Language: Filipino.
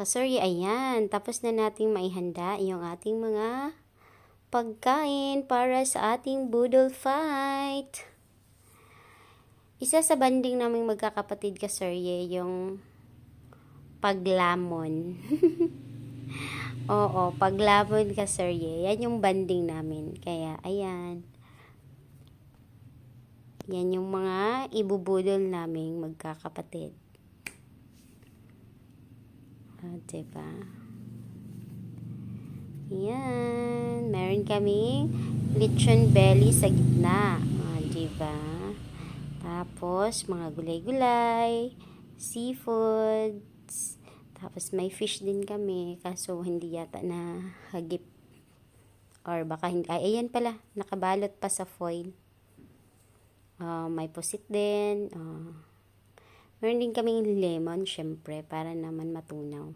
Kasorry, ayan. Tapos na nating maihanda yung ating mga pagkain para sa ating budol fight. Isa sa banding naming magkakapatid kasorye, yung paglamon. Oo, paglamon kasorye. Yan yung banding namin. Kaya, ayan. Yan yung mga ibubudol naming magkakapatid. Diba? Yan. Meron kaming lechon belly sa gitna. Diba? Tapos, mga gulay-gulay, seafoods. Tapos, may fish din kami. Kaso, hindi yata na hagip. Or baka hindi. Ay, ayan pala. Nakabalot pa sa foil. May pusit din. Meron din kaming lemon, syempre, para naman matunaw.